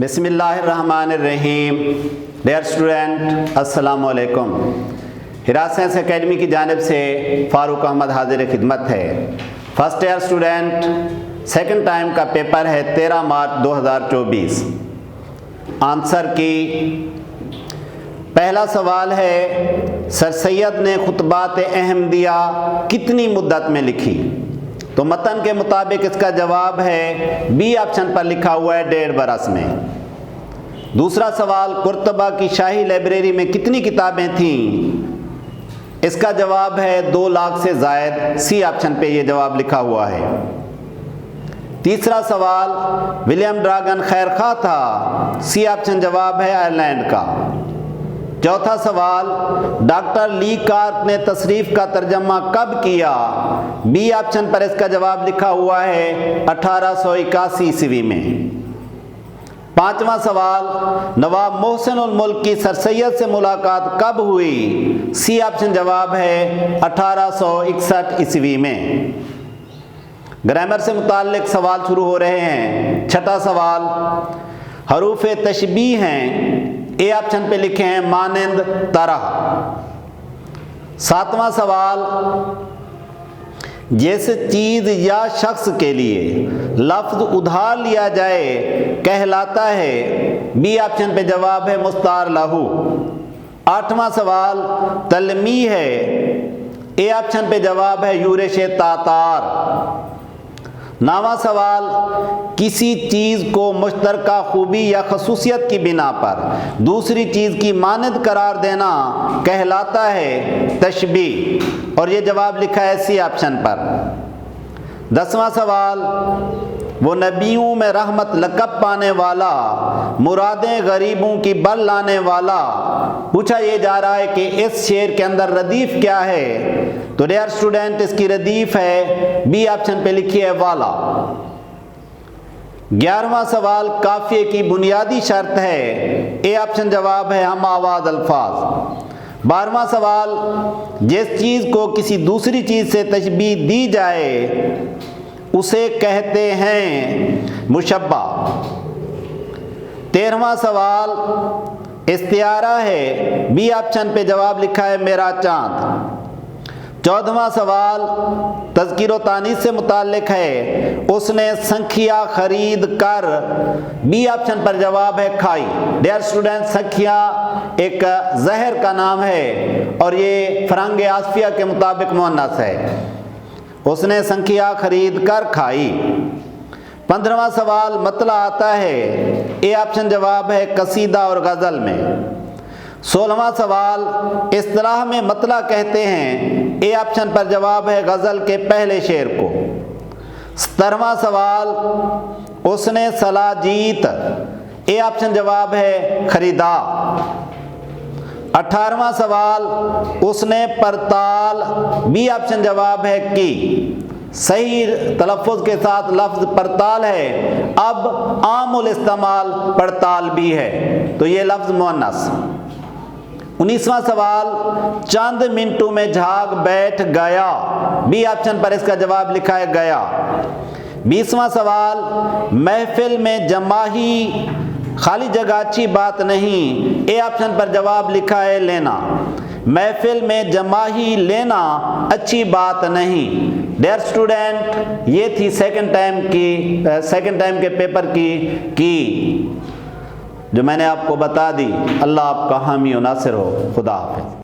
بسم اللہ الرحمن الرحیم۔ ڈیئر اسٹوڈنٹ، السلام علیکم۔ حراس سائنس اکیڈمی کی جانب سے فاروق احمد حاضر خدمت ہے۔ First year student second time کا پیپر ہے 13 مارچ 2024۔ آنسر کی پہلا سوال ہے، سر سید نے خطبات احمدیہ کتنی مدت میں لکھی؟ تو متن کے مطابق اس کا جواب ہے بی آپشن پر لکھا ہوا ہے 1.5 برس میں۔ دوسرا سوال، قرطبہ کی شاہی لائبریری میں کتنی کتابیں تھیں؟ اس کا جواب ہے 2 لاکھ سے زائد، سی آپشن پہ یہ جواب لکھا ہوا ہے۔ تیسرا سوال، ولیم ڈراگن خیر خواہ تھا، سی آپشن جواب ہے آئرلینڈ کا۔ چوتھا سوال، ڈاکٹر لی کارک نے تصریف کا ترجمہ کب کیا؟ بی آپشن پر اس کا جواب لکھا ہوا ہے 1881 عیسوی میں۔ پانچواں سوال، نواب محسن الملک کی سر سید سے ملاقات کب ہوئی؟ سی آپشن جواب ہے 1861 عیسوی میں۔ گرامر سے متعلق سوال شروع ہو رہے ہیں۔ چھٹا سوال، حروف تشبیہ ہیں، اے آپشن پہ لکھے ہیں مانند طرح۔ ساتواں سوال، جس چیز یا شخص کے لیے لفظ ادھار لیا جائے کہلاتا ہے؟ بی آپشن پہ جواب ہے مستعار لہو۔ آٹھواں سوال، تلمیح ہے، اے آپشن پہ جواب ہے یورش تاتار۔ نواں سوال، کسی چیز کو مشترکہ خوبی یا خصوصیت کی بنا پر دوسری چیز کی مانند قرار دینا کہلاتا ہے تشبیہ، اور یہ جواب لکھا ہے سی آپشن پر۔ 10واں سوال، وہ نبیوں میں رحمت لقب پانے والا، مرادیں غریبوں کی بل لانے والا۔ پوچھا یہ جا رہا ہے کہ اس شعر کے اندر ردیف کیا ہے؟ تو ڈیئر اسٹوڈنٹ، اس کی ردیف ہے بی آپشن پہ لکھی ہے والا۔ 11واں سوال، قافیے کی بنیادی شرط ہے، اے آپشن جواب ہے ہم آواز الفاظ۔ 12واں سوال، جس چیز کو کسی دوسری چیز سے تشبیہ دی جائے اسے کہتے ہیں مشبہ۔ 13واں سوال، استعارہ ہے، بی آپشن پہ جواب لکھا ہے میرا چاند۔ 14واں سوال، تذکیر و تانیث سے متعلق ہے، اس نے سنکھیا خرید کر، بی آپشن پر جواب ہے کھائی۔ ڈیئر اسٹوڈنٹ، سنکھیا ایک زہر کا نام ہے اور یہ فرنگ آصفیہ کے مطابق مؤنث ہے۔ اس نے سنکھیا خرید کر کھائی۔ 15واں سوال، مطلع آتا ہے، اے آپشن جواب ہے قصیدہ اور غزل میں۔ 16واں سوال، اصطلاح میں مطلع کہتے ہیں، اے آپشن پر جواب ہے غزل کے پہلے شعر کو۔ 17واں سوال، اس نے صلاح جیت، اے آپشن جواب ہے خریدا۔ 18واں سوال، اس نے پڑتال، بی آپشن جواب ہے کی۔ صحیح تلفظ کے ساتھ لفظ پڑتال ہے، اب عام الاستعمال پڑتال بھی ہے، تو یہ لفظ مؤنث۔ 19واں سوال، چند منٹوں میں جھاگ بیٹھ گیا، بی آپشن پر اس کا جواب لکھا ہے گیا۔ 20واں سوال، محفل میں جماہی خالی جگہ اچھی بات نہیں، اے آپشن پر جواب لکھا ہے لینا۔ محفل میں جماہی لینا اچھی بات نہیں۔ ڈیئر اسٹوڈنٹ، یہ تھی سیکنڈ ٹائم کے پیپر کی جو میں نے آپ کو بتا دی۔ اللہ آپ کا حامی و ناصر ہو۔ خدا حافظ۔